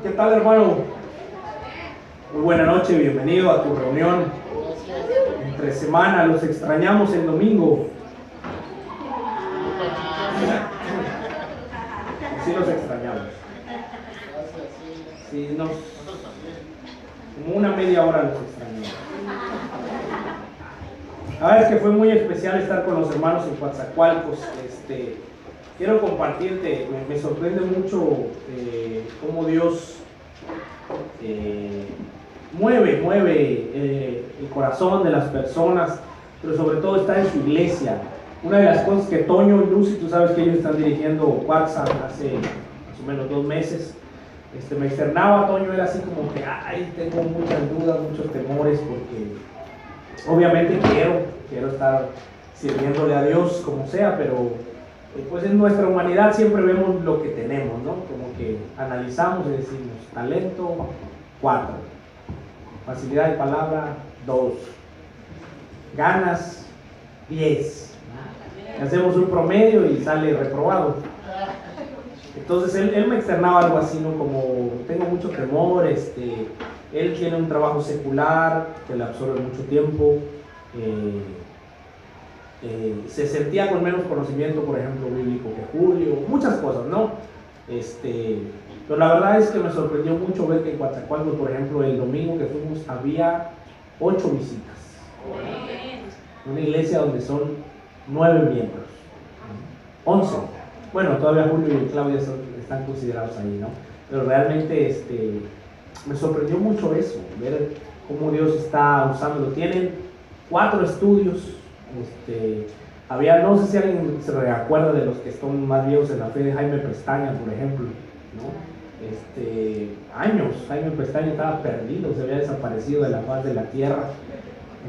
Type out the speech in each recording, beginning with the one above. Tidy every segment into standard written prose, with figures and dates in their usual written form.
¿Qué tal, hermano? Muy buena noche, bienvenido a tu reunión entre semana. Los extrañamos el domingo. Sí, los extrañamos. Sí, como una media hora los extrañamos. La verdad es que fue muy especial estar con los hermanos en Coatzacoalcos. Quiero compartirte, me sorprende mucho cómo Dios mueve el corazón de las personas, pero sobre todo está en su iglesia. Una de las cosas que Toño y Lucy, tú sabes que ellos están dirigiendo Coatza hace más o menos 2 meses, me externaba. Toño era así como que, tengo muchas dudas, muchos temores, porque obviamente quiero estar sirviéndole a Dios como sea, pero pues en nuestra humanidad siempre vemos lo que tenemos, ¿no? Como que analizamos y decimos, talento 4, facilidad de palabra 2, ganas 10, hacemos un promedio y sale reprobado. Entonces él me externaba algo así, ¿no? Como tengo mucho temor, él tiene un trabajo secular que le absorbe mucho tiempo, se sentía con menos conocimiento, por ejemplo, bíblico que Julio, muchas cosas, ¿no? Pero la verdad es que me sorprendió mucho ver que en Coatzacoalcos, por ejemplo, el domingo que fuimos, había 8 visitas. Una iglesia donde son 9 miembros, 11. Bueno, todavía Julio y Claudia están considerados ahí, ¿no? Pero realmente me sorprendió mucho eso, ver cómo Dios está usándolo. Tienen 4 estudios. No sé si alguien se recuerda de los que están más viejos en la fe, de Jaime Pestaña, por ejemplo, ¿no? Años, Jaime Pestaña estaba perdido, se había desaparecido de la faz de la tierra,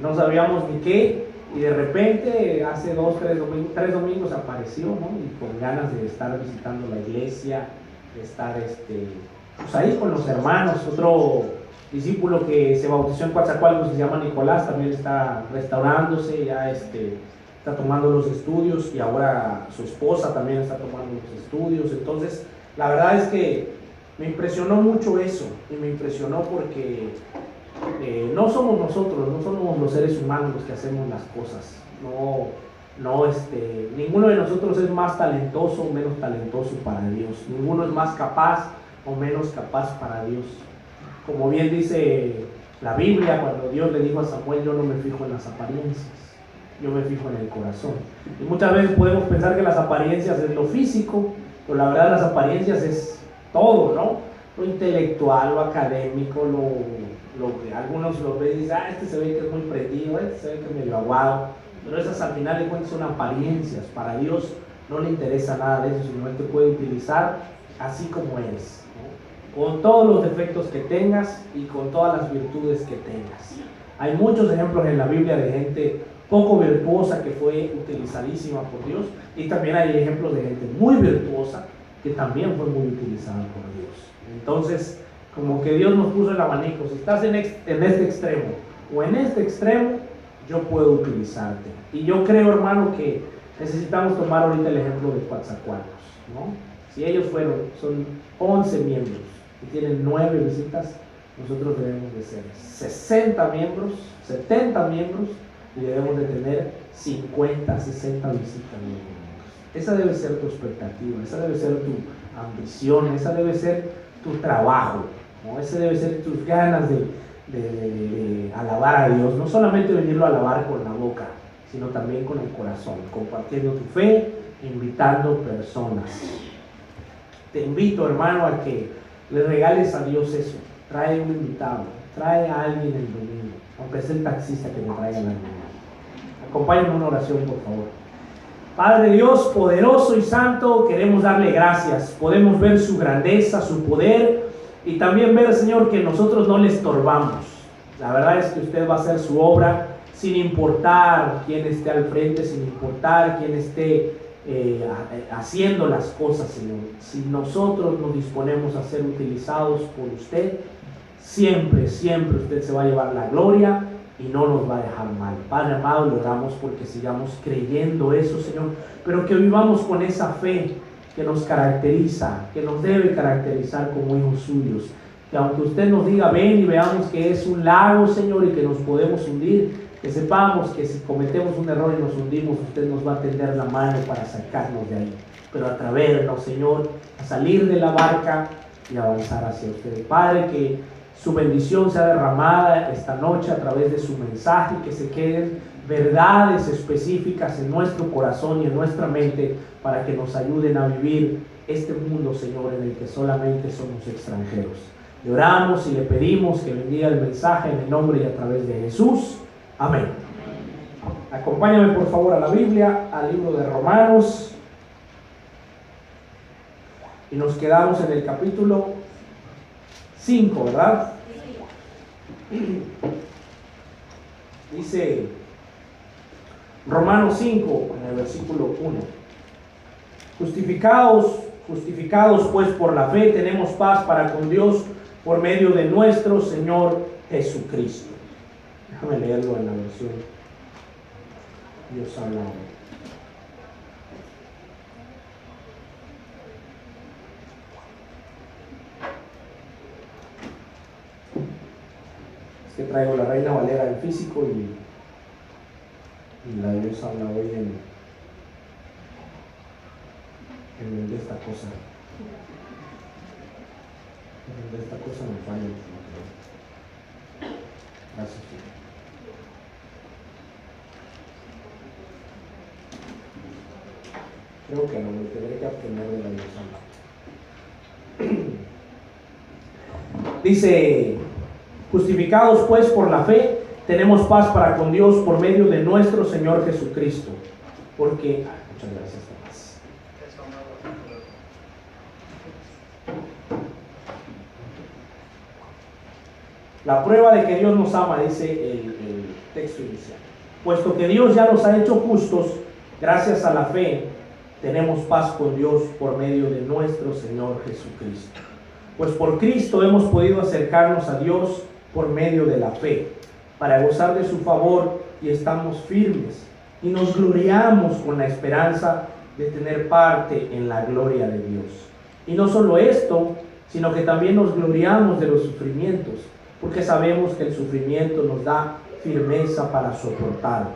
no sabíamos ni qué, y de repente hace 3 domingos apareció, ¿no? Y con ganas de estar visitando la iglesia, de estar pues ahí con los hermanos. Otro discípulo que se bautizó en Coatzacoalcos, que se llama Nicolás, también está restaurándose, ya está tomando los estudios, y ahora su esposa también está tomando los estudios. Entonces la verdad es que me impresionó mucho eso, y me impresionó porque no somos nosotros, no somos los seres humanos los que hacemos las cosas, ninguno de nosotros es más talentoso o menos talentoso para Dios, ninguno es más capaz o menos capaz para Dios. Como bien dice la Biblia, cuando Dios le dijo a Samuel, yo no me fijo en las apariencias, yo me fijo en el corazón. Y muchas veces podemos pensar que las apariencias es lo físico, pero la verdad las apariencias es todo, ¿no? Lo intelectual, lo académico, lo que algunos lo ven y dicen, este se ve que es muy prendido, este se ve que es medio aguado, pero esas al final de cuentas son apariencias. Para Dios no le interesa nada de eso, sino Él te puede utilizar así como eres, ¿no? Con todos los defectos que tengas y con todas las virtudes que tengas. Hay muchos ejemplos en la Biblia de gente poco virtuosa que fue utilizadísima por Dios, y también hay ejemplos de gente muy virtuosa que también fue muy utilizada por Dios. Entonces, como que Dios nos puso el abanico: si estás en este extremo o en este extremo, yo puedo utilizarte. Y yo creo, hermano, que necesitamos tomar ahorita el ejemplo de Coatzacoalcos, ¿no? Si ellos son 11 miembros y tienen 9 visitas, nosotros debemos de ser 60 miembros, 70 miembros, y debemos de tener 50, 60 visitas. Esa debe ser tu expectativa, esa debe ser tu ambición, esa debe ser tu trabajo, ¿no? Ese debe ser tus ganas de alabar a Dios. No solamente venirlo a alabar con la boca, sino también con el corazón, compartiendo tu fe, invitando personas. Te invito, hermano, a que le regales a Dios eso. Trae un invitado, trae a alguien el domingo, aunque sea el taxista que me traiga la mañana. Acompáñame en una oración, por favor. Padre Dios, poderoso y santo, queremos darle gracias. Podemos ver su grandeza, su poder, y también ver, Señor, que nosotros no le estorbamos. La verdad es que usted va a hacer su obra sin importar quién esté al frente, sin importar quién esté haciendo las cosas, Señor. Si nosotros nos disponemos a ser utilizados por usted, siempre, siempre usted se va a llevar la gloria y no nos va a dejar mal. Padre amado, le oramos porque sigamos creyendo eso, Señor, pero que vivamos con esa fe que nos caracteriza, que nos debe caracterizar como hijos suyos. Que aunque usted nos diga, ven y veamos que es un lago, Señor, y que nos podemos hundir, que sepamos que si cometemos un error y nos hundimos, usted nos va a tender la mano para sacarnos de ahí. Pero atrevernos, Señor, a salir de la barca y avanzar hacia usted. Padre, que su bendición sea derramada esta noche a través de su mensaje, que se queden verdades específicas en nuestro corazón y en nuestra mente para que nos ayuden a vivir este mundo, Señor, en el que solamente somos extranjeros. Le oramos y le pedimos que bendiga el mensaje en el nombre y a través de Jesús. Amén. Acompáñame por favor a la Biblia, al libro de Romanos. Y nos quedamos en el capítulo 5, ¿verdad? Dice Romanos 5, en el versículo 1. Justificados pues por la fe, tenemos paz para con Dios por medio de nuestro Señor Jesucristo. Déjame leerlo en la versión Dios habla hoy. Es que traigo la Reina Valera en físico y la de Dios habla hoy en de esta cosa. De esta cosa me falla. Gracias, Señor. Creo que no me tendré que abstener de la Dios habla. Dice, justificados pues por la fe, tenemos paz para con Dios por medio de nuestro Señor Jesucristo. Porque, muchas gracias, Tomás. La prueba de que Dios nos ama, dice el texto inicial. Puesto que Dios ya nos ha hecho justos, gracias a la fe, tenemos paz con Dios por medio de nuestro Señor Jesucristo. Pues por Cristo hemos podido acercarnos a Dios por medio de la fe, para gozar de su favor, y estamos firmes y nos gloriamos con la esperanza de tener parte en la gloria de Dios. Y no solo esto, sino que también nos gloriamos de los sufrimientos, porque sabemos que el sufrimiento nos da firmeza para soportar,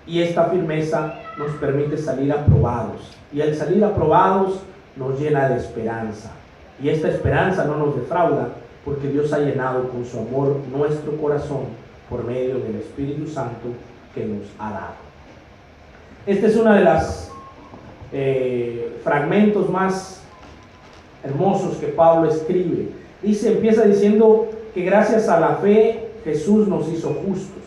y esta firmeza nos permite salir aprobados, y al salir aprobados nos llena de esperanza, y esta esperanza no nos defrauda, porque Dios ha llenado con su amor nuestro corazón por medio del Espíritu Santo que nos ha dado. Este es uno de los fragmentos más hermosos que Pablo escribe. Empieza diciendo que gracias a la fe Jesús nos hizo justos,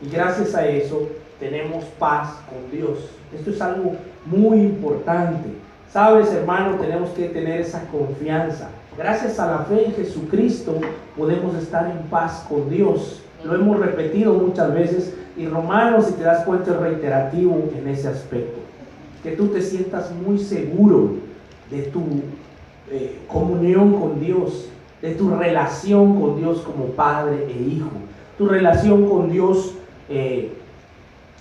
y gracias a eso tenemos paz con Dios. Esto es algo muy importante. Sabes, hermano, tenemos que tener esa confianza. Gracias a la fe en Jesucristo podemos estar en paz con Dios. Lo hemos repetido muchas veces, y Romanos, si te das cuenta, es reiterativo en ese aspecto. Que tú te sientas muy seguro de tu comunión con Dios, de tu relación con Dios como padre e hijo. Tu relación con Dios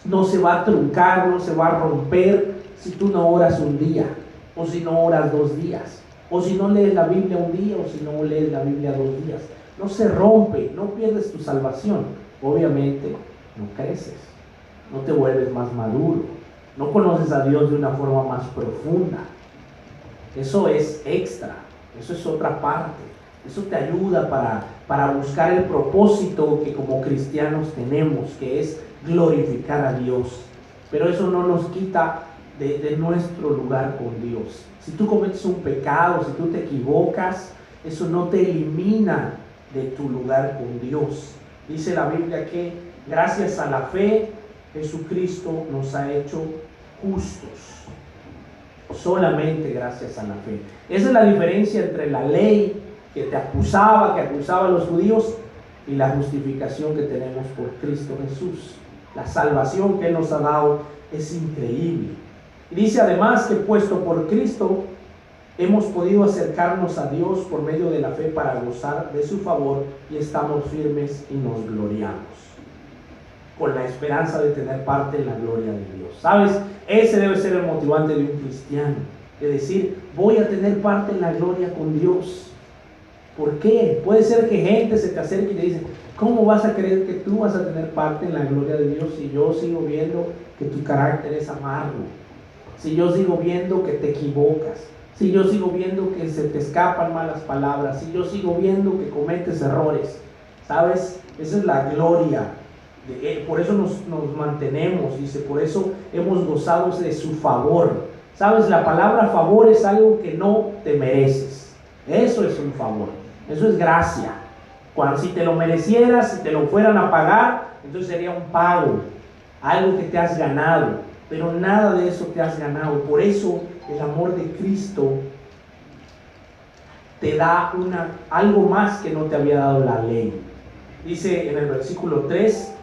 no se va a truncar, no se va a romper si tú no oras un día, o si no oras 2 días, o si no lees la Biblia un día, o si no lees la Biblia 2 días. No se rompe, no pierdes tu salvación. Obviamente no creces, no te vuelves más maduro, no conoces a Dios de una forma más profunda. Eso es extra, eso es otra parte. Eso te ayuda para buscar el propósito que como cristianos tenemos, que es glorificar a Dios. Pero eso no nos quita de nuestro lugar con Dios. Si tú cometes un pecado, si tú te equivocas, eso no te elimina de tu lugar con Dios. Dice la Biblia que gracias a la fe Jesucristo nos ha hecho justos. Solamente gracias a la fe. Esa es la diferencia entre la ley que acusaba a los judíos, y la justificación que tenemos por Cristo Jesús. La salvación que Él nos ha dado es increíble. Y dice además que puesto por Cristo hemos podido acercarnos a Dios por medio de la fe para gozar de su favor, y estamos firmes y nos gloriamos con la esperanza de tener parte en la gloria de Dios. ¿Sabes? Ese debe ser el motivante de un cristiano. de decir, voy a tener parte en la gloria con Dios. ¿Por qué? Puede ser que gente se te acerque y te dice, ¿cómo vas a creer que tú vas a tener parte en la gloria de Dios si yo sigo viendo que tu carácter es amargo? Si yo sigo viendo que te equivocas, si yo sigo viendo que se te escapan malas palabras, si yo sigo viendo que cometes errores, ¿sabes? Esa es la gloria de Él. Por eso nos mantenemos, dice, por eso hemos gozado de su favor. ¿Sabes? La palabra favor es algo que no te mereces. Eso es un favor, eso es gracia. Cuando si te lo merecieras, si te lo fueran a pagar, entonces sería un pago, algo que te has ganado. Pero nada de eso te has ganado. Por eso el amor de Cristo te da algo más que no te había dado la ley. Dice en el versículo 3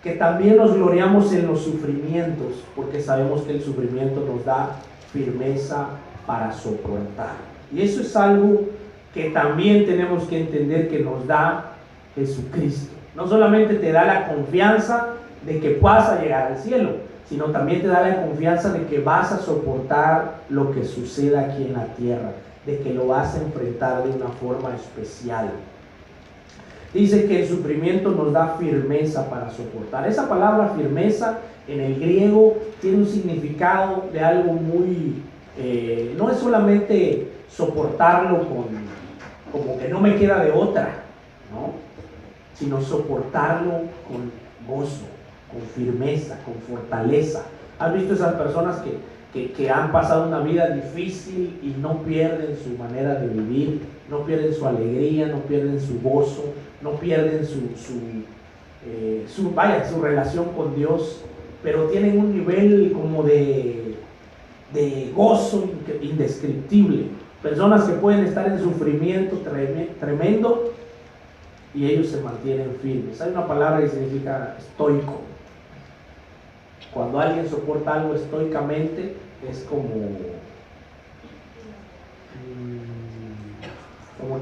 que también nos gloriamos en los sufrimientos, porque sabemos que el sufrimiento nos da firmeza para soportar. Y eso es algo que también tenemos que entender que nos da Jesucristo. No solamente te da la confianza de que vas a llegar al cielo, sino también te da la confianza de que vas a soportar lo que suceda aquí en la tierra, de que lo vas a enfrentar de una forma especial. Dice que el sufrimiento nos da firmeza para soportar. Esa palabra firmeza en el griego tiene un significado de algo muy, no es solamente soportarlo como que no me queda de otra, ¿no? Sino soportarlo con gozo, con firmeza, con fortaleza. ¿Has visto esas personas que han pasado una vida difícil y no pierden su manera de vivir, no pierden su alegría, no pierden su gozo, no pierden su relación con Dios, pero tienen un nivel como de gozo indescriptible? Personas que pueden estar en sufrimiento tremendo y ellos se mantienen firmes. Hay una palabra que significa estoico. Cuando alguien soporta algo estoicamente, es como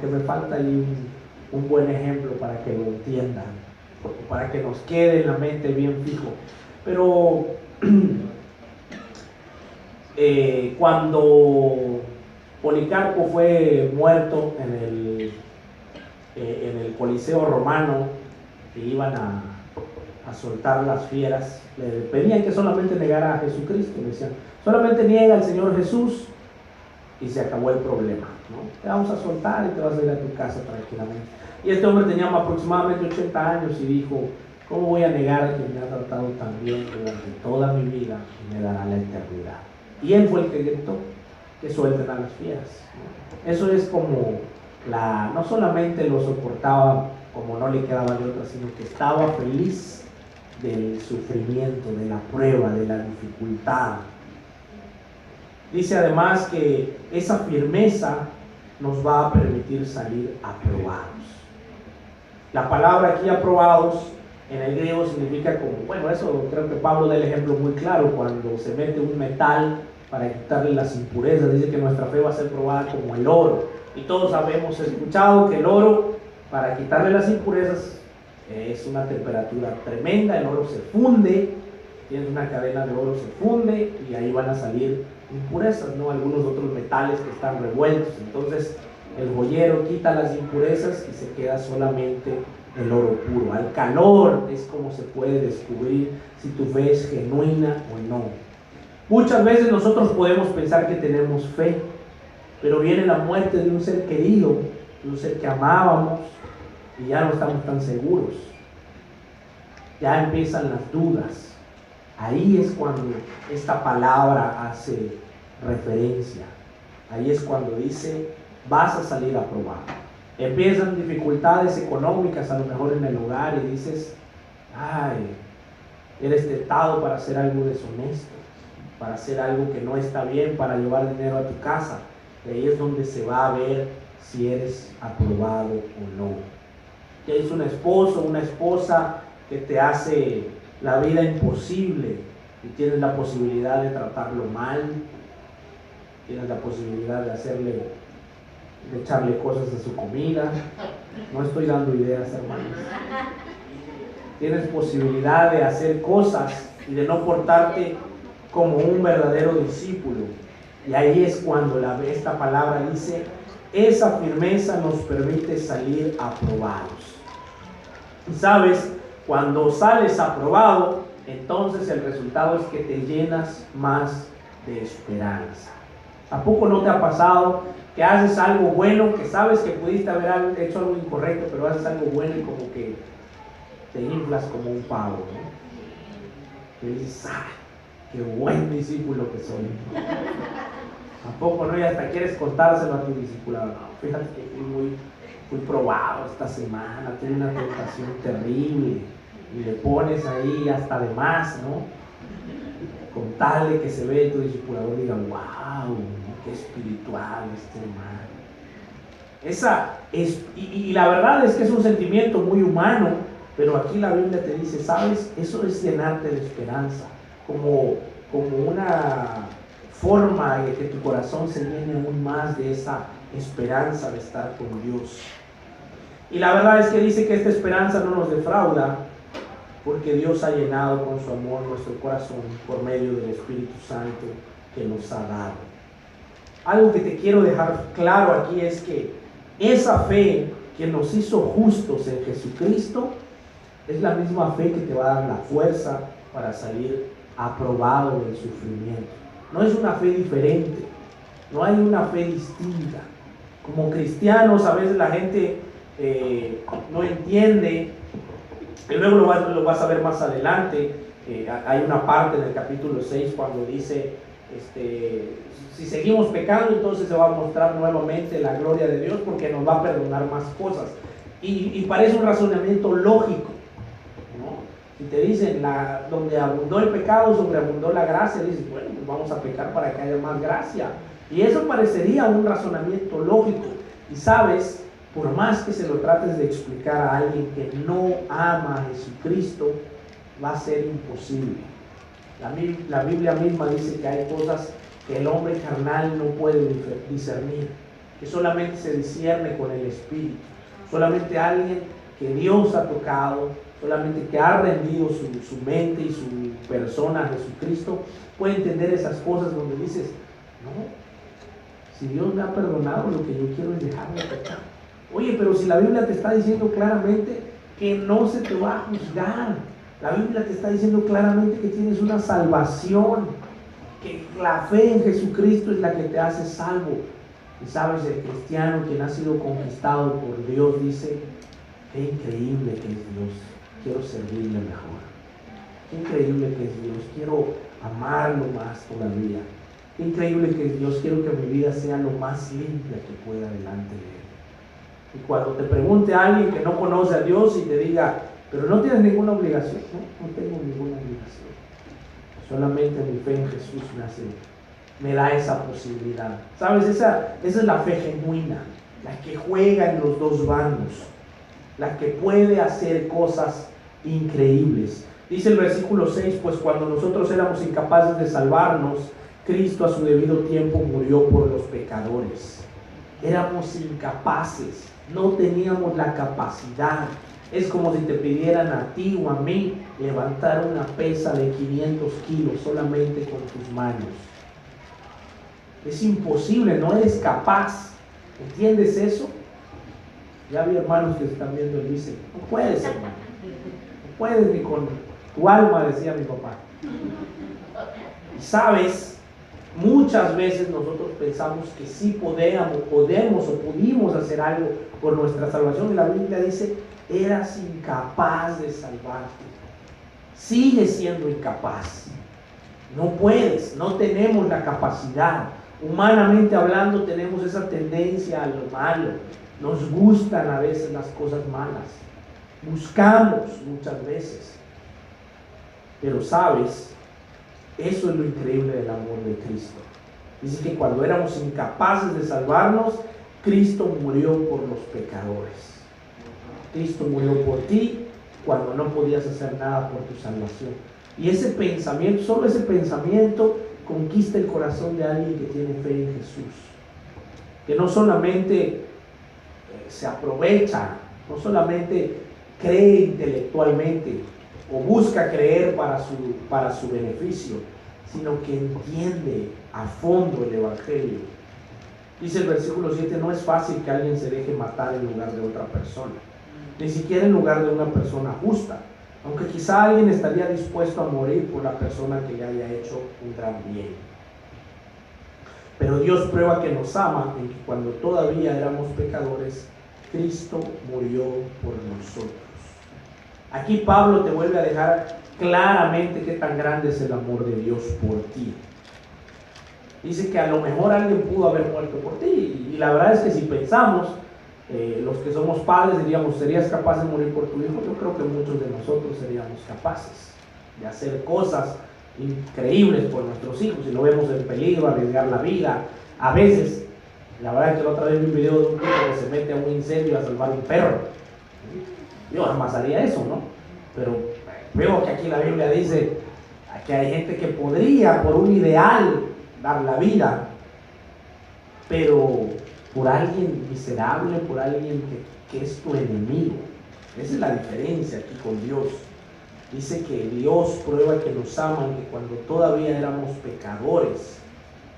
que me falta ahí un buen ejemplo para que lo entiendan, para que nos quede en la mente bien fijo. Pero cuando Policarpo fue muerto en el Coliseo romano, que iban a soltar las fieras, le pedían que solamente negara a Jesucristo. Le decían, solamente niega al Señor Jesús y se acabó el problema, ¿no? Te vamos a soltar y te vas a ir a tu casa tranquilamente. Y este hombre tenía aproximadamente 80 años y dijo, ¿cómo voy a negar a quien me ha tratado tan bien durante toda mi vida y me dará la eternidad? Y él fue el que gritó que suelten a las fieras, ¿no? Eso es como no solamente lo soportaba como no le quedaba de otra, sino que estaba feliz del sufrimiento, de la prueba, de la dificultad. Dice además que esa firmeza nos va a permitir salir aprobados. La palabra aquí aprobados en el griego significa como, bueno, eso creo que Pablo da el ejemplo muy claro cuando se mete un metal para quitarle las impurezas. Dice que nuestra fe va a ser probada como el oro. Y todos habemos escuchado que el oro, para quitarle las impurezas, es una temperatura tremenda. El oro se funde, tienes una cadena de oro, se funde y ahí van a salir impurezas, ¿no? Algunos otros metales que están revueltos. Entonces el joyero quita las impurezas y se queda solamente el oro puro. Al calor es como se puede descubrir si tu fe es genuina o no. Muchas veces nosotros podemos pensar que tenemos fe, pero viene la muerte de un ser querido, de un ser que amábamos, y ya no estamos tan seguros. Ya empiezan las dudas. Ahí es cuando esta palabra hace referencia. Ahí es cuando dice, vas a salir aprobado. Empiezan dificultades económicas a lo mejor en el hogar y dices, ay, eres tentado para hacer algo deshonesto, para hacer algo que no está bien, para llevar dinero a tu casa. Y ahí es donde se va a ver si eres aprobado o no. Que es un esposo, una esposa que te hace la vida imposible y tienes la posibilidad de tratarlo mal, tienes la posibilidad de echarle cosas a su comida. No estoy dando ideas, hermanos. Tienes posibilidad de hacer cosas y de no portarte como un verdadero discípulo. Y ahí es cuando esta palabra dice, esa firmeza nos permite salir aprobados. Y sabes, cuando sales aprobado, entonces el resultado es que te llenas más de esperanza. ¿A poco no te ha pasado que haces algo bueno, que sabes que pudiste haber hecho algo incorrecto, pero haces algo bueno y como que te inflas como un pavo, ¿no? Y dices, ¡ah, qué buen discípulo que soy! ¿A poco no? Y hasta quieres contárselo a tu discipulado. No, fíjate que fui probado esta semana, tuve una tentación terrible. Y le pones ahí hasta de más, ¿no? Con tal de que se ve tu discipulador y diga, wow, qué espiritual este hermano. Y la verdad es que es un sentimiento muy humano, pero aquí la Biblia te dice, ¿sabes? Eso es llenarte de esperanza, como una forma de que tu corazón se llene aún más de esa esperanza de estar con Dios. Y la verdad es que dice que esta esperanza no nos defrauda, porque Dios ha llenado con su amor nuestro corazón por medio del Espíritu Santo que nos ha dado. Algo que te quiero dejar claro aquí es que esa fe que nos hizo justos en Jesucristo es la misma fe que te va a dar la fuerza para salir aprobado del sufrimiento. No es una fe diferente, no hay una fe distinta. Como cristianos a veces la gente no entiende. Y luego lo vas a ver más adelante. Hay una parte en el capítulo 6 cuando dice, si seguimos pecando, entonces se va a mostrar nuevamente la gloria de Dios porque nos va a perdonar más cosas. Y parece un razonamiento lógico, ¿no? Si te dicen, donde abundó el pecado, sobreabundó la gracia, dices, bueno, pues vamos a pecar para que haya más gracia. Y eso parecería un razonamiento lógico. Y sabes, por más que se lo trates de explicar a alguien que no ama a Jesucristo, va a ser imposible. La Biblia misma dice que hay cosas que el hombre carnal no puede discernir, que solamente se discierne con el Espíritu. Solamente alguien que Dios ha tocado, solamente que ha rendido su mente y su persona a Jesucristo, puede entender esas cosas donde dices, no, si Dios me ha perdonado, lo que yo quiero es dejar de pecar. Oye, pero si la Biblia te está diciendo claramente que no se te va a juzgar, la Biblia te está diciendo claramente que tienes una salvación, que la fe en Jesucristo es la que te hace salvo. Y sabes, el cristiano quien ha sido conquistado por Dios dice, qué increíble que es Dios, quiero servirle mejor. Qué increíble que es Dios, quiero amarlo más todavía. Qué increíble que es Dios, quiero que mi vida sea lo más limpia que pueda delante de Él. Y cuando te pregunte a alguien que no conoce a Dios y te diga, pero no tienes ninguna obligación, no tengo ninguna obligación. Solamente mi fe en Jesús me da esa posibilidad. ¿Sabes? Esa es la fe genuina, la que juega en los dos bandos, la que puede hacer cosas increíbles. Dice el versículo 6, pues cuando nosotros éramos incapaces de salvarnos, Cristo a su debido tiempo murió por los pecadores. Éramos incapaces, no teníamos la capacidad. Es como si te pidieran a ti o a mí levantar una pesa de 500 kilos solamente con tus manos. Es imposible, no eres capaz. ¿Entiendes eso? Ya vi hermanos que están viendo y dicen, no puedes, hermano. No puedes ni con tu alma, decía mi papá. Y sabes, muchas veces nosotros pensamos que sí podemos o pudimos hacer algo por nuestra salvación. Y la Biblia dice, eras incapaz de salvarte. Sigues siendo incapaz. No puedes, no tenemos la capacidad. Humanamente hablando tenemos esa tendencia a lo malo. Nos gustan a veces las cosas malas. Buscamos muchas veces. Pero sabes, eso es lo increíble del amor de Cristo. Dice que cuando éramos incapaces de salvarnos, Cristo murió por los pecadores. Cristo murió por ti cuando no podías hacer nada por tu salvación. Y ese pensamiento, solo ese pensamiento, conquista el corazón de alguien que tiene fe en Jesús. Que no solamente se aprovecha, no solamente cree intelectualmente o busca creer para su beneficio, sino que entiende a fondo el Evangelio. Dice el versículo 7, no es fácil que alguien se deje matar en lugar de otra persona, ni siquiera en lugar de una persona justa, aunque quizá alguien estaría dispuesto a morir por la persona que le haya hecho un gran bien. Pero Dios prueba que nos ama en que cuando todavía éramos pecadores, Cristo murió por nosotros. Aquí Pablo te vuelve a dejar claramente qué tan grande es el amor de Dios por ti. Dice que a lo mejor alguien pudo haber muerto por ti, y la verdad es que si pensamos, los que somos padres diríamos, ¿serías capaz de morir por tu hijo? Yo creo que muchos de nosotros seríamos capaces de hacer cosas increíbles por nuestros hijos, si lo vemos en peligro, arriesgar la vida. A veces, la verdad es que la otra vez vi un video de un tipo que se mete a un incendio a salvar un perro. Yo jamás haría eso, ¿no? Pero veo que aquí la Biblia dice que hay gente que podría, por un ideal, dar la vida, pero por alguien miserable, por alguien que es tu enemigo. Esa es la diferencia aquí con Dios. Dice que Dios prueba que nos aman, que cuando todavía éramos pecadores,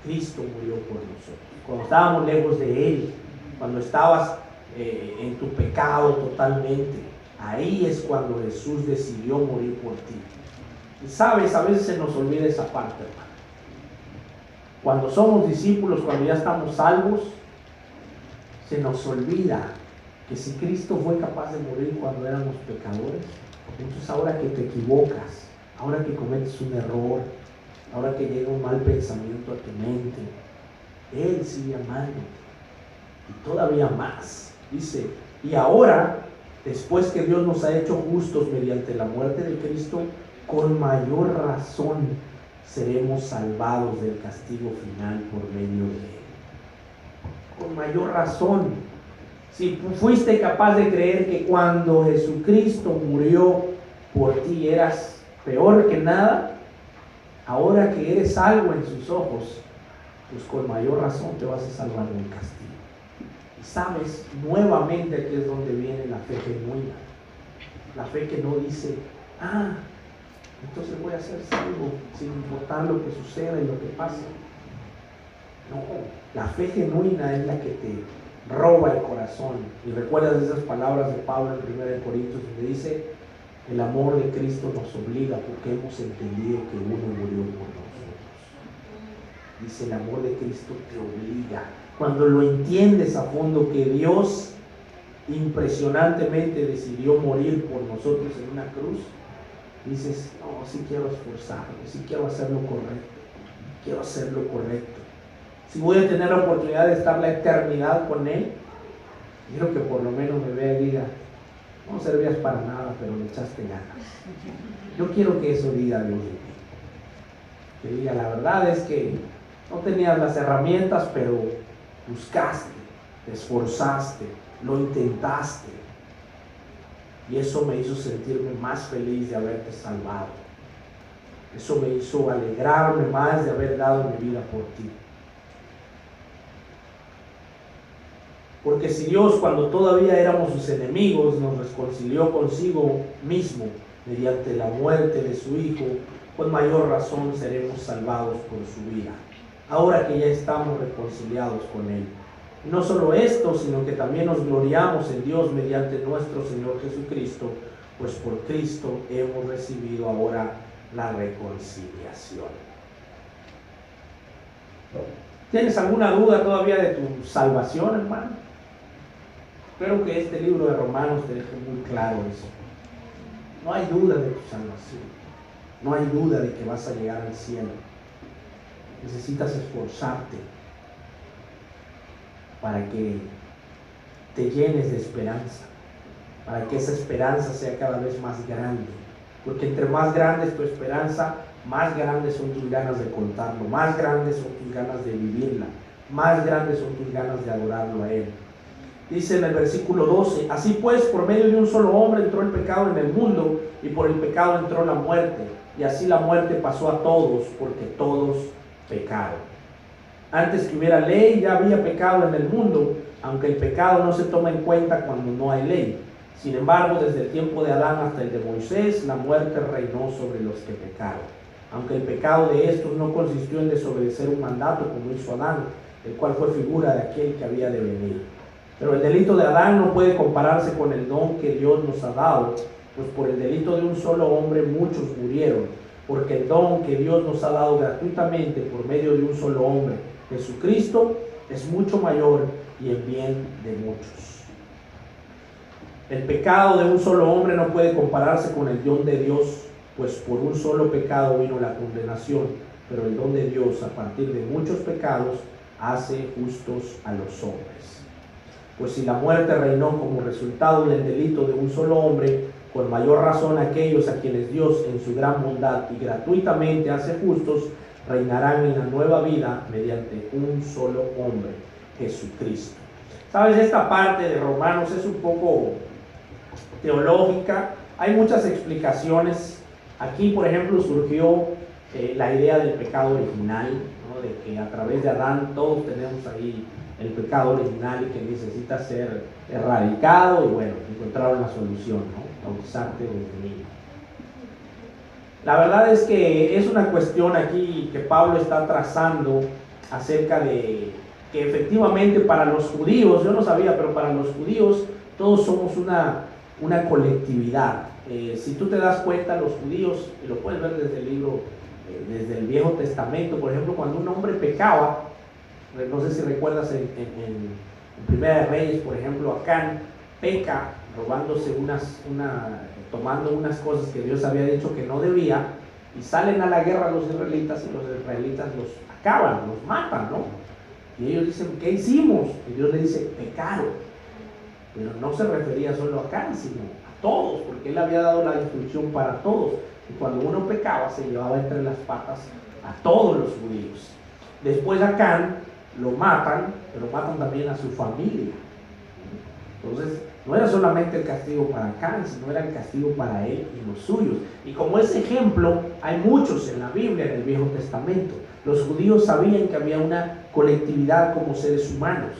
Cristo murió por nosotros. Cuando estábamos lejos de Él, cuando estabas en tu pecado totalmente, ahí es cuando Jesús decidió morir por ti. Y sabes, a veces se nos olvida esa parte, hermano. Cuando somos discípulos, cuando ya estamos salvos, se nos olvida que si Cristo fue capaz de morir cuando éramos pecadores, entonces ahora que te equivocas, ahora que cometes un error, ahora que llega un mal pensamiento a tu mente, Él sigue amándote. Y todavía más, dice, y ahora, después que Dios nos ha hecho justos mediante la muerte de Cristo, con mayor razón seremos salvados del castigo final por medio de Él. Con mayor razón. Si fuiste capaz de creer que cuando Jesucristo murió por ti eras peor que nada, ahora que eres salvo en sus ojos, pues con mayor razón te vas a salvar del castigo. Y sabes, nuevamente aquí es donde viene la fe genuina. La fe que no dice, entonces voy a ser salvo sin importar lo que suceda y lo que pase. No, la fe genuina es la que te roba el corazón. Y recuerdas esas palabras de Pablo en 1 Corintios, donde dice, el amor de Cristo nos obliga porque hemos entendido que uno murió por nosotros. Dice, el amor de Cristo te obliga. Cuando lo entiendes a fondo, que Dios impresionantemente decidió morir por nosotros en una cruz, dices, no, sí quiero esforzarme, sí quiero hacer lo correcto, quiero hacer lo correcto. Si voy a tener la oportunidad de estar la eternidad con Él, quiero que por lo menos me vea y diga, no servías para nada, pero le echaste ganas. Yo quiero que eso diga Dios de mí. Que diga, la verdad es que no tenías las herramientas, pero buscaste, te esforzaste, lo intentaste. Y eso me hizo sentirme más feliz de haberte salvado. Eso me hizo alegrarme más de haber dado mi vida por ti. Porque si Dios, cuando todavía éramos sus enemigos, nos reconcilió consigo mismo mediante la muerte de su Hijo, con mayor razón seremos salvados por su vida, ahora que ya estamos reconciliados con Él. Y no solo esto, sino que también nos gloriamos en Dios mediante nuestro Señor Jesucristo, pues por Cristo hemos recibido ahora la reconciliación. ¿Tienes alguna duda todavía de tu salvación, hermano? Espero que este libro de Romanos te deje muy claro eso. No hay duda de tu salvación. No hay duda de que vas a llegar al cielo. Necesitas esforzarte para que te llenes de esperanza, para que esa esperanza sea cada vez más grande. Porque entre más grande es tu esperanza, más grandes son tus ganas de contarlo, más grandes son tus ganas de vivirla, más grandes son tus ganas de adorarlo a Él. Dice en el versículo 12, así pues, por medio de un solo hombre entró el pecado en el mundo, y por el pecado entró la muerte, y así la muerte pasó a todos, porque todos pecaron. Antes que hubiera ley, ya había pecado en el mundo, aunque el pecado no se toma en cuenta cuando no hay ley. Sin embargo, desde el tiempo de Adán hasta el de Moisés, la muerte reinó sobre los que pecaron. aunque el pecado de estos no consistió en desobedecer un mandato como hizo Adán, el cual fue figura de aquel que había de venir. Pero el delito de Adán no puede compararse con el don que Dios nos ha dado, pues por el delito de un solo hombre muchos murieron, porque el don que Dios nos ha dado gratuitamente por medio de un solo hombre, Jesucristo, es mucho mayor y en bien de muchos. El pecado de un solo hombre no puede compararse con el don de Dios, pues por un solo pecado vino la condenación, pero el don de Dios a partir de muchos pecados hace justos a los hombres. Pues si la muerte reinó como resultado del delito de un solo hombre, con mayor razón aquellos a quienes Dios en su gran bondad y gratuitamente hace justos, reinarán en la nueva vida mediante un solo hombre, Jesucristo. Sabes, esta parte de Romanos es un poco teológica, hay muchas explicaciones. Aquí, por ejemplo, surgió la idea del pecado original, ¿no? De que a través de Adán todos tenemos ahí el pecado original y que necesita ser erradicado, y bueno, encontraron la solución, ¿no? Bautizarte desde niño. La verdad es que es una cuestión aquí que Pablo está trazando acerca de que efectivamente para los judíos, yo no sabía, pero para los judíos todos somos una colectividad. Si tú te das cuenta, los judíos, y lo puedes ver desde el libro, desde el Viejo Testamento, por ejemplo, cuando un hombre pecaba, no sé si recuerdas en Primera de Reyes, por ejemplo, Acán peca robándose tomando unas cosas que Dios había dicho que no debía, y salen a la guerra los israelitas, y los israelitas los acaban, los matan, ¿no? Y ellos dicen, ¿qué hicimos? Y Dios le dice, pecaron. Pero no se refería solo a Acán, sino a todos, porque él había dado la instrucción para todos. Y cuando uno pecaba, se llevaba entre las patas a todos los judíos. Después Acán lo matan, pero matan también a su familia. Entonces, no era solamente el castigo para Acán, sino era el castigo para él y los suyos. Y como ese ejemplo, hay muchos en la Biblia, en el Viejo Testamento. Los judíos sabían que había una colectividad como seres humanos.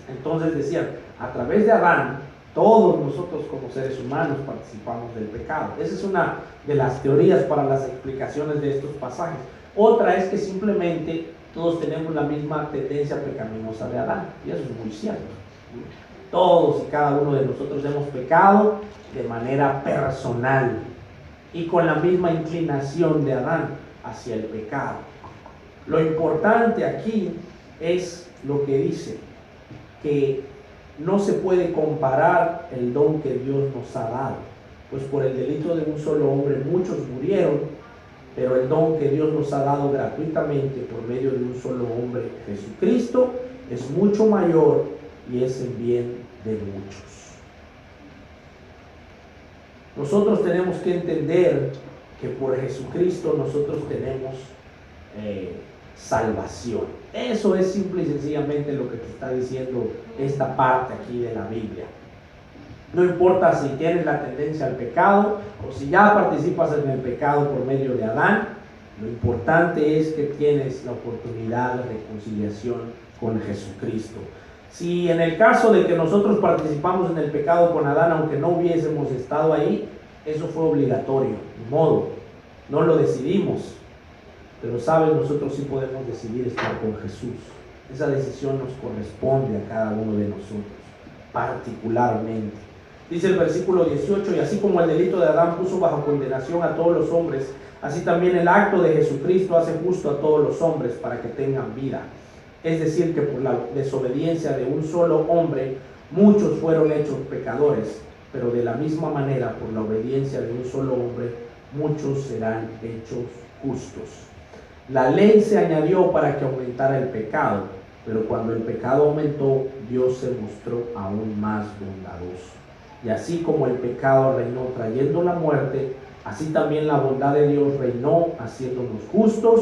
Entonces decían, a través de Adán, todos nosotros como seres humanos participamos del pecado. Esa es una de las teorías para las explicaciones de estos pasajes. Otra es que simplemente todos tenemos la misma tendencia pecaminosa de Adán, y eso es muy cierto. Todos y cada uno de nosotros hemos pecado de manera personal y con la misma inclinación de Adán hacia el pecado. Lo importante aquí es lo que dice, que no se puede comparar el don que Dios nos ha dado, pues por el delito de un solo hombre muchos murieron, pero el don que Dios nos ha dado gratuitamente por medio de un solo hombre, Jesucristo, es mucho mayor y es en bien de muchos. Nosotros tenemos que entender que por Jesucristo nosotros tenemos salvación. Eso es simple y sencillamente lo que te está diciendo esta parte aquí de la Biblia. No importa si tienes la tendencia al pecado o si ya participas en el pecado por medio de Adán, lo importante es que tienes la oportunidad de reconciliación con Jesucristo. Si en el caso de que nosotros participamos en el pecado con Adán, aunque no hubiésemos estado ahí, eso fue obligatorio, de modo, no lo decidimos. Pero sabes, nosotros sí podemos decidir estar con Jesús. Esa decisión nos corresponde a cada uno de nosotros, particularmente. Dice el versículo 18, y así como el delito de Adán puso bajo condenación a todos los hombres, así también el acto de Jesucristo hace justo a todos los hombres para que tengan vida. Es decir, que por la desobediencia de un solo hombre, muchos fueron hechos pecadores, pero de la misma manera, por la obediencia de un solo hombre, muchos serán hechos justos. La ley se añadió para que aumentara el pecado, pero cuando el pecado aumentó, Dios se mostró aún más bondadoso. Y así como el pecado reinó trayendo la muerte, así también la bondad de Dios reinó haciéndonos justos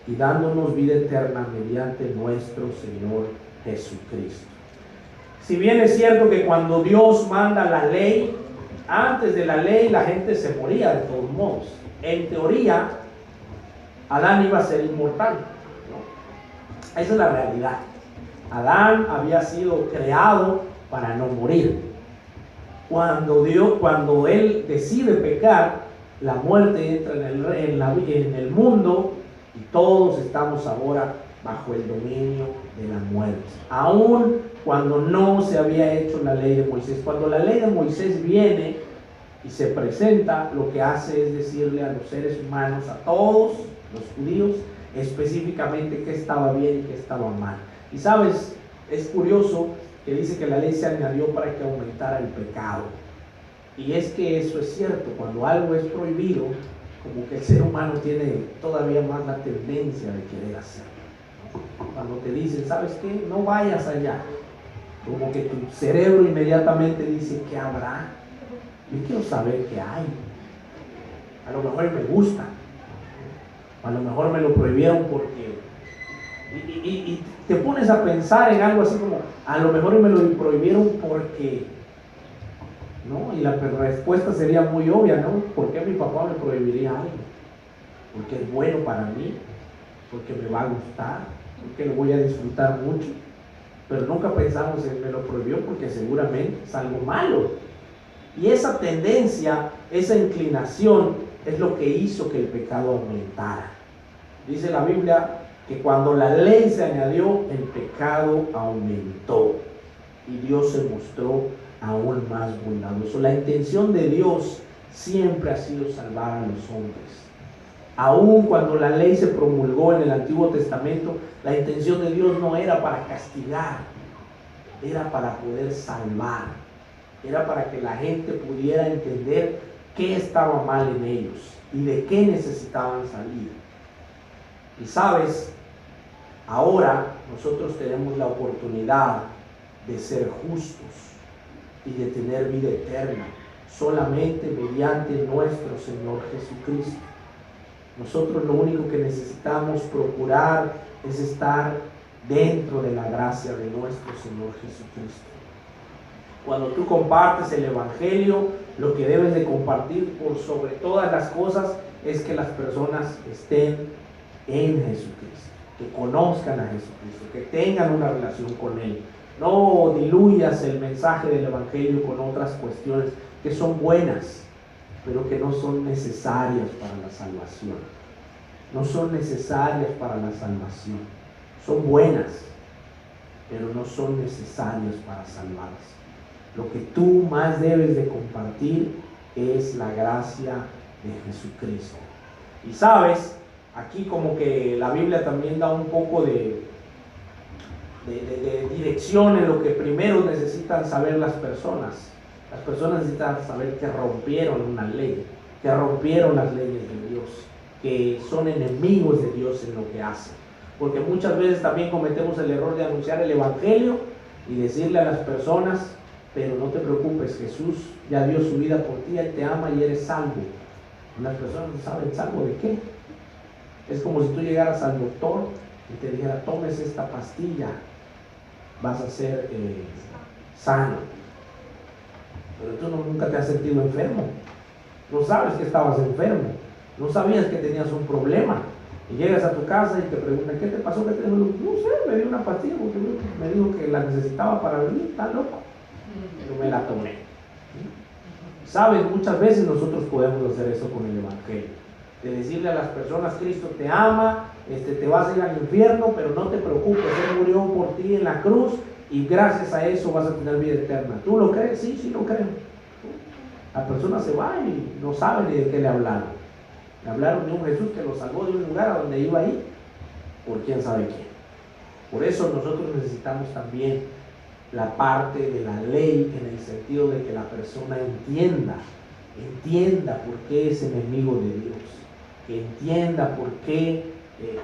y dándonos vida eterna mediante nuestro Señor Jesucristo. Si bien es cierto que cuando Dios manda la ley, antes de la ley la gente se moría de todos modos. En teoría, Adán iba a ser inmortal, ¿no? Esa es la realidad. Adán había sido creado para no morir. Cuando él decide pecar, la muerte entra en el mundo y todos estamos ahora bajo el dominio de la muerte. Aún cuando no se había hecho la ley de Moisés. Cuando la ley de Moisés viene y se presenta, lo que hace es decirle a los seres humanos, a todos los judíos, específicamente qué estaba bien y qué estaba mal. Y sabes, es curioso que dice que la ley se añadió para que aumentara el pecado. Y es que eso es cierto, cuando algo es prohibido, como que el ser humano tiene todavía más la tendencia de querer hacerlo. Cuando te dicen, ¿sabes qué? No vayas allá. Como que tu cerebro inmediatamente dice, ¿qué habrá? Yo quiero saber qué hay. A lo mejor me gusta. A lo mejor me lo prohibieron porque... Y te pones a pensar en algo así como, a lo mejor me lo prohibieron porque... ¿no? Y la respuesta sería muy obvia, ¿no? ¿Por qué mi papá me prohibiría algo? Porque es bueno para mí, porque me va a gustar, porque lo voy a disfrutar mucho. Pero nunca pensamos en me lo prohibió porque seguramente es algo malo. Y esa tendencia, esa inclinación es lo que hizo que el pecado aumentara. Dice la Biblia que cuando la ley se añadió, el pecado aumentó y Dios se mostró aún más bondadoso. La intención de Dios siempre ha sido salvar a los hombres. Aún cuando la ley se promulgó en el Antiguo Testamento, la intención de Dios no era para castigar, era para poder salvar, era para que la gente pudiera entender qué estaba mal en ellos y de qué necesitaban salir. Y sabes, ahora nosotros tenemos la oportunidad de ser justos y de tener vida eterna solamente mediante nuestro Señor Jesucristo. Nosotros lo único que necesitamos procurar es estar dentro de la gracia de nuestro Señor Jesucristo. Cuando tú compartes el Evangelio, lo que debes de compartir por sobre todas las cosas es que las personas estén en Jesucristo, que conozcan a Jesucristo, que tengan una relación con Él. No diluyas el mensaje del Evangelio con otras cuestiones que son buenas, pero que no son necesarias para la salvación. No son necesarias para la salvación. Son buenas, pero no son necesarias para salvarse. Lo que tú más debes de compartir es la gracia de Jesucristo. Y sabes, aquí como que la Biblia también da un poco de dirección en lo que primero necesitan saber las personas. Las personas necesitan saber que rompieron una ley, que rompieron las leyes de Dios, que son enemigos de Dios en lo que hacen. Porque muchas veces también cometemos el error de anunciar el Evangelio y decirle a las personas, pero no te preocupes, Jesús ya dio su vida por ti, Él te ama y eres salvo. Las personas no saben salvo de qué. Es como si tú llegaras al doctor y te dijera, tomes esta pastilla, vas a ser sano. Pero tú nunca te has sentido enfermo. No sabes que estabas enfermo. No sabías que tenías un problema. Y llegas a tu casa y te preguntan, ¿qué te pasó? ¿Qué te... No sé, me dio una pastilla porque me dijo que la necesitaba para vivir. ¿Estás loco? Pero me la tomé. Sabes, muchas veces nosotros podemos hacer eso con el Evangelio. De decirle a las personas, Cristo te ama, te vas a ir al infierno, pero no te preocupes, Él murió por ti en la cruz y gracias a eso vas a tener vida eterna. ¿Tú lo crees? Sí, sí lo creo. La persona se va y no sabe ni de qué le hablaron. Le hablaron de un Jesús que lo salvó de un lugar a donde iba a ir, por quién sabe quién. Por eso nosotros necesitamos también la parte de la ley en el sentido de que la persona entienda por qué es enemigo de Dios, que entienda por qué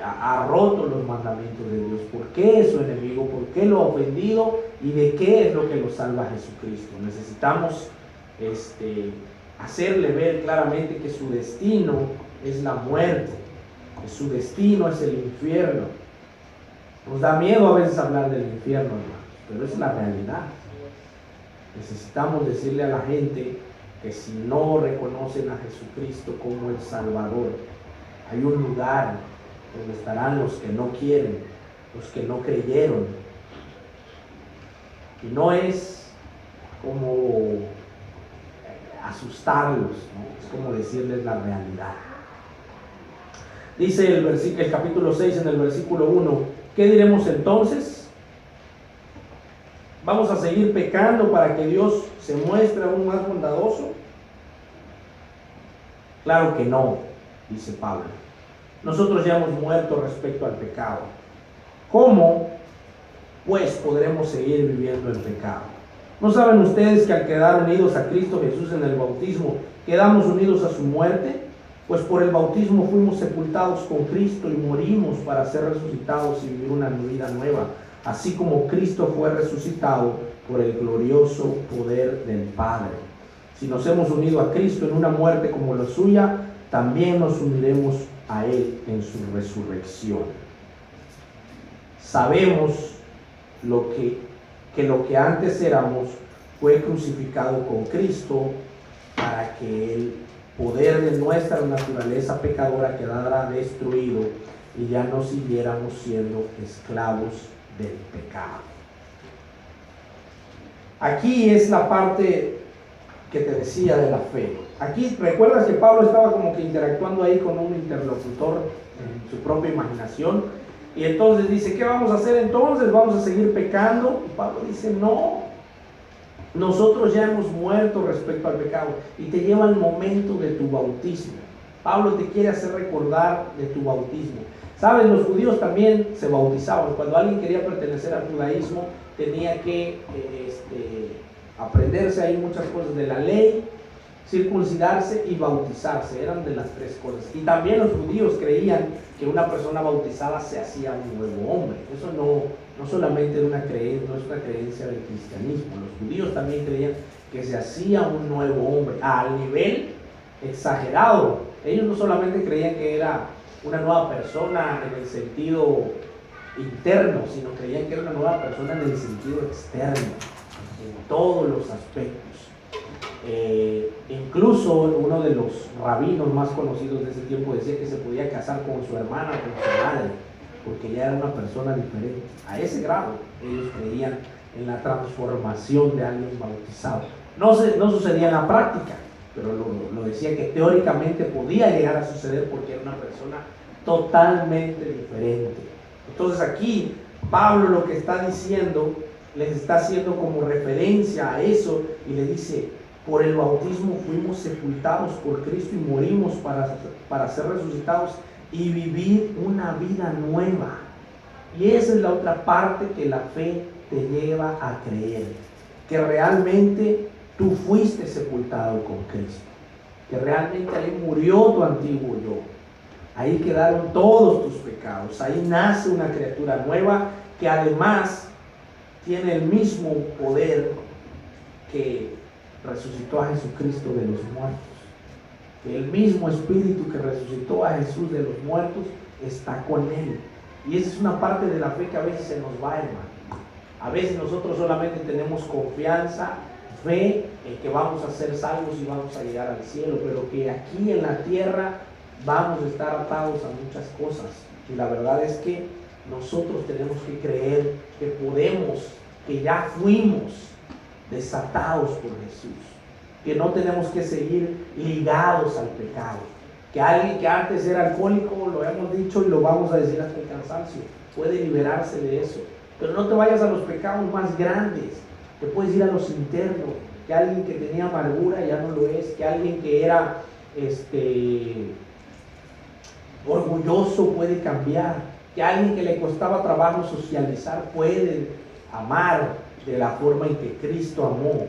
ha roto los mandamientos de Dios, por qué es su enemigo, por qué lo ha ofendido y de qué es lo que lo salva a Jesucristo. Necesitamos hacerle ver claramente que su destino es la muerte, que su destino es el infierno. Nos da miedo a veces hablar del infierno, hermanos, pero es la realidad. Necesitamos decirle a la gente que si no reconocen a Jesucristo como el Salvador, hay un lugar donde estarán los que no quieren, los que no creyeron. Y no es como asustarlos, ¿no? Es como decirles la realidad. Dice el capítulo 6 en el versículo 1, ¿qué diremos entonces? ¿Vamos a seguir pecando para que Dios se muestre aún más bondadoso? Claro que no, dice Pablo. Nosotros ya hemos muerto respecto al pecado. ¿Cómo, pues, podremos seguir viviendo en pecado? ¿No saben ustedes que al quedar unidos a Cristo Jesús en el bautismo, quedamos unidos a su muerte? Pues por el bautismo fuimos sepultados con Cristo y morimos para ser resucitados y vivir una vida nueva, así como Cristo fue resucitado por el glorioso poder del Padre. Si nos hemos unido a Cristo en una muerte como la suya, también nos uniremos a Él en su resurrección. Sabemos que lo que antes éramos fue crucificado con Cristo para que el poder de nuestra naturaleza pecadora quedara destruido y ya no siguiéramos siendo esclavos del pecado. Aquí es la parte que te decía de la fe. Aquí recuerdas que Pablo estaba como que interactuando ahí con un interlocutor en su propia imaginación, y entonces dice, ¿qué vamos a hacer entonces? ¿Vamos a seguir pecando? Y Pablo dice, no, nosotros ya hemos muerto respecto al pecado, y te lleva al momento de tu bautismo. Pablo te quiere hacer recordar de tu bautismo. ¿Sabes? Los judíos también se bautizaban. Cuando alguien quería pertenecer al judaísmo, tenía que aprenderse ahí muchas cosas de la ley, circuncidarse y bautizarse. Eran de las tres cosas. Y también los judíos creían que una persona bautizada se hacía un nuevo hombre. Eso no solamente era una creencia, no es una creencia del cristianismo. Los judíos también creían que se hacía un nuevo hombre al nivel exagerado. Ellos no solamente creían que era una nueva persona en el sentido interno, sino creían que era una nueva persona en el sentido externo, en todos los aspectos. Incluso uno de los rabinos más conocidos de ese tiempo decía que se podía casar con su hermana, con su madre, porque ya era una persona diferente. A ese grado ellos creían en la transformación de alguien bautizado. No sucedía en la práctica, pero lo decía que teóricamente podía llegar a suceder porque era una persona totalmente diferente. Entonces aquí Pablo lo que está diciendo, les está haciendo como referencia a eso, y le dice, por el bautismo fuimos sepultados por Cristo y morimos para ser resucitados y vivir una vida nueva. Y esa es la otra parte que la fe te lleva a creer, que realmente tú fuiste sepultado con Cristo, que realmente ahí murió tu antiguo yo, ahí quedaron todos tus pecados, ahí nace una criatura nueva que además tiene el mismo poder que resucitó a Jesucristo de los muertos. Que el mismo Espíritu que resucitó a Jesús de los muertos está con él. Y esa es una parte de la fe que a veces se nos va, hermano. A veces nosotros solamente tenemos confianza, fe en que vamos a ser salvos y vamos a llegar al cielo, pero que aquí en la tierra vamos a estar atados a muchas cosas. Y la verdad es que nosotros tenemos que creer que podemos, que ya fuimos desatados por Jesús, que no tenemos que seguir ligados al pecado, que alguien que antes era alcohólico, lo hemos dicho y lo vamos a decir hasta el cansancio, puede liberarse de eso, pero no te vayas a los pecados más grandes, te puedes ir a los internos, que alguien que tenía amargura ya no lo es, que alguien que era orgulloso puede cambiar, que alguien que le costaba trabajo socializar puede amar de la forma en que Cristo amó.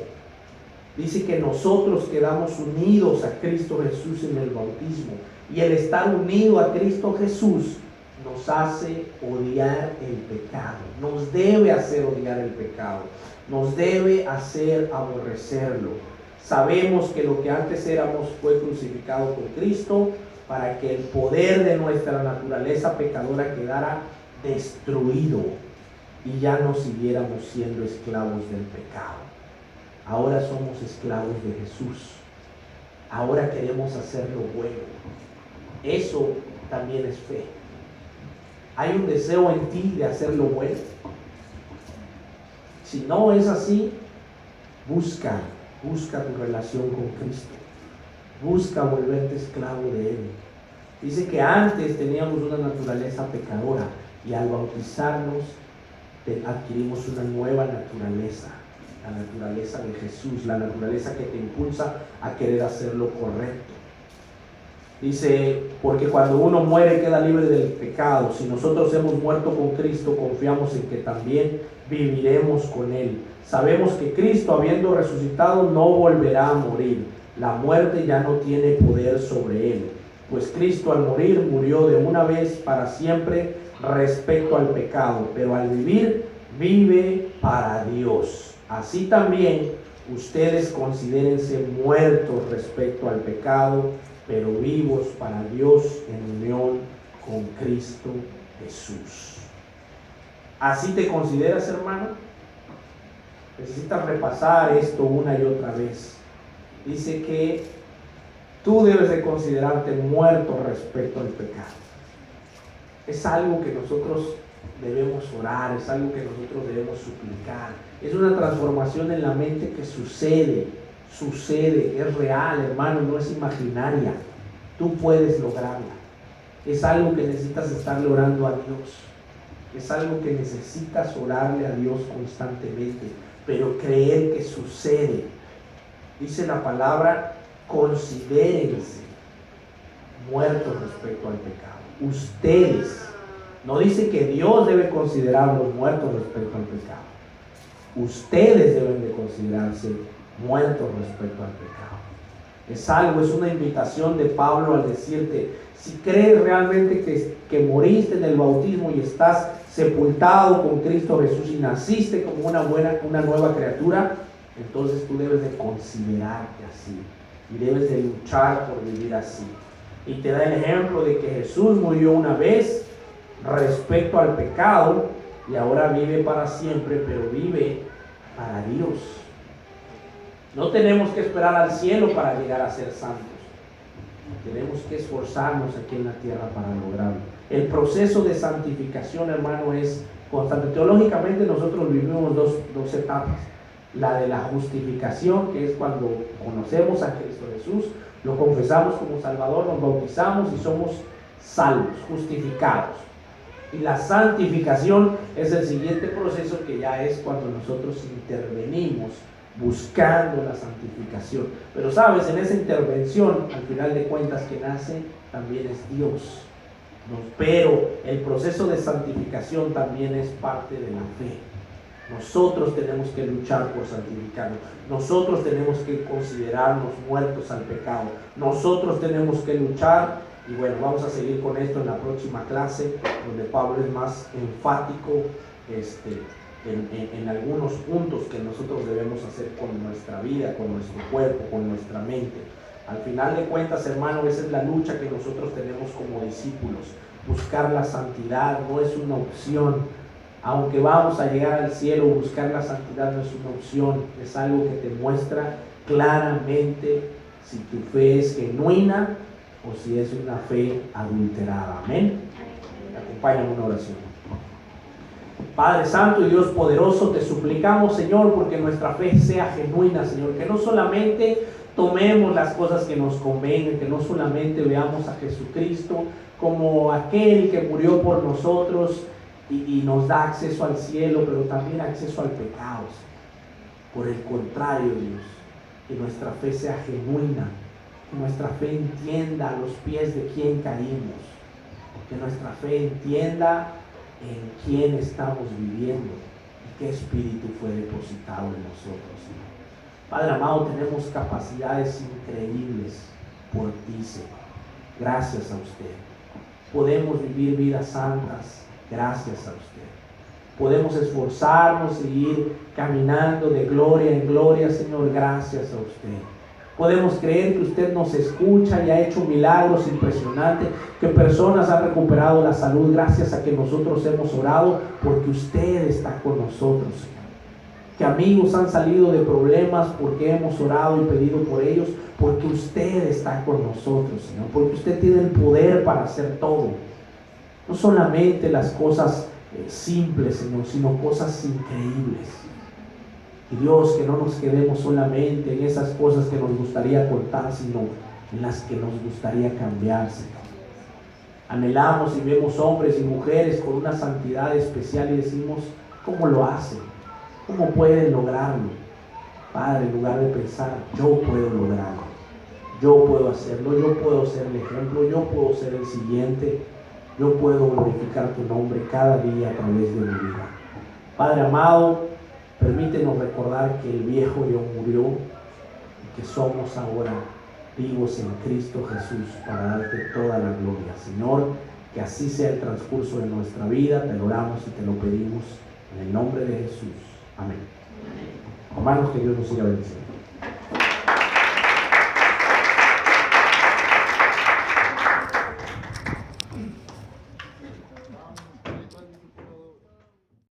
Dice que nosotros quedamos unidos a Cristo Jesús en el bautismo, y el estar unido a Cristo Jesús nos hace odiar el pecado, nos debe hacer odiar el pecado, nos debe hacer aborrecerlo. Sabemos que lo que antes éramos fue crucificado con Cristo para que el poder de nuestra naturaleza pecadora quedara destruido y ya no siguiéramos siendo esclavos del pecado. Ahora somos esclavos de Jesús. Ahora queremos hacer lo bueno. Eso también es fe. ¿Hay un deseo en ti de hacer lo bueno? Si no es así, busca Busca tu relación con Cristo. Busca volverte esclavo de Él. Dice que antes teníamos una naturaleza pecadora y al bautizarnos adquirimos una nueva naturaleza, la naturaleza de Jesús, la naturaleza que te impulsa a querer hacer lo correcto. Dice, porque cuando uno muere queda libre del pecado. Si nosotros hemos muerto con Cristo, confiamos en que también viviremos con Él. Sabemos que Cristo, habiendo resucitado, no volverá a morir. La muerte ya no tiene poder sobre Él. Pues Cristo al morir murió de una vez para siempre respecto al pecado, pero al vivir, vive para Dios. Así también ustedes considérense muertos respecto al pecado, pero vivos para Dios en unión con Cristo Jesús. ¿Así te consideras, hermano? Necesitas repasar esto una y otra vez. Dice que tú debes de considerarte muerto respecto al pecado. Es algo que nosotros debemos orar, es algo que nosotros debemos suplicar. Es una transformación en la mente que sucede, es real, hermano, no es imaginaria. Tú puedes lograrla. Es algo que necesitas estarle orando a Dios. Es algo que necesitas orarle a Dios constantemente, pero creer que sucede. Dice la palabra, considérense muertos respecto al pecado. Ustedes, no dice que Dios debe considerarlos muertos respecto al pecado. Ustedes deben de considerarse muertos respecto al pecado. Es algo, es una invitación de Pablo al decirte, si crees realmente que moriste en el bautismo y estás sepultado con Cristo Jesús y naciste como una nueva criatura, entonces tú debes de considerarte así y debes de luchar por vivir así. Y te da el ejemplo de que Jesús murió una vez respecto al pecado y ahora vive para siempre, pero vive para Dios. No tenemos que esperar al cielo para llegar a ser santos. Tenemos que esforzarnos aquí en la tierra para lograrlo. El proceso de santificación, hermano, es constante. Teológicamente nosotros vivimos dos etapas. La de la justificación, que es cuando conocemos a Cristo Jesús, lo confesamos como Salvador, nos bautizamos y somos salvos, justificados. Y la santificación es el siguiente proceso, que ya es cuando nosotros intervenimos buscando la santificación. Pero sabes, en esa intervención, al final de cuentas, que nace también es Dios. Pero el proceso de santificación también es parte de la fe. Nosotros tenemos que luchar por santificarnos. Nosotros tenemos que considerarnos muertos al pecado. Nosotros tenemos que luchar. Y bueno, vamos a seguir con esto en la próxima clase, donde Pablo es más enfático en algunos puntos que nosotros debemos hacer con nuestra vida, con nuestro cuerpo, con nuestra mente. Al final de cuentas, hermano, esa es la lucha que nosotros tenemos como discípulos. Buscar la santidad no es una opción. Aunque vamos a llegar al cielo, buscar la santidad no es una opción. Es algo que te muestra claramente si tu fe es genuina o si es una fe adulterada. Amén. Acompáñame en una oración. Padre Santo y Dios poderoso, te suplicamos, Señor, porque nuestra fe sea genuina, Señor, que no solamente tomemos las cosas que nos convengan, que no solamente veamos a Jesucristo como aquel que murió por nosotros y nos da acceso al cielo, pero también acceso al pecado. Por el contrario, Dios, que nuestra fe sea genuina, que nuestra fe entienda a los pies de quién caímos, que nuestra fe entienda en quién estamos viviendo y qué espíritu fue depositado en nosotros, Señor. Padre amado, tenemos capacidades increíbles por ti, Señor. Gracias a usted. Podemos vivir vidas santas gracias a usted. Podemos esforzarnos y ir caminando de gloria en gloria, Señor, gracias a usted. Podemos creer que usted nos escucha y ha hecho milagros impresionantes, que personas han recuperado la salud gracias a que nosotros hemos orado, porque usted está con nosotros, Señor. Que amigos han salido de problemas porque hemos orado y pedido por ellos, porque usted está con nosotros, Señor, porque usted tiene el poder para hacer todo. No solamente las cosas simples, Señor, sino cosas increíbles. Y Dios, que no nos quedemos solamente en esas cosas que nos gustaría contar, sino en las que nos gustaría cambiar, Señor. Anhelamos y vemos hombres y mujeres con una santidad especial y decimos, ¿cómo lo hacen? ¿Cómo pueden lograrlo? Padre, en lugar de pensar, yo puedo lograrlo, yo puedo hacerlo, yo puedo ser el ejemplo, yo puedo ser el siguiente, yo puedo glorificar tu nombre cada día a través de mi vida. Padre amado, permítenos recordar que el viejo yo murió y que somos ahora vivos en Cristo Jesús para darte toda la gloria. Señor, que así sea el transcurso de nuestra vida, te lo oramos y te lo pedimos en el nombre de Jesús. Amén. Hermanos, que Dios nos siga bendiciendo.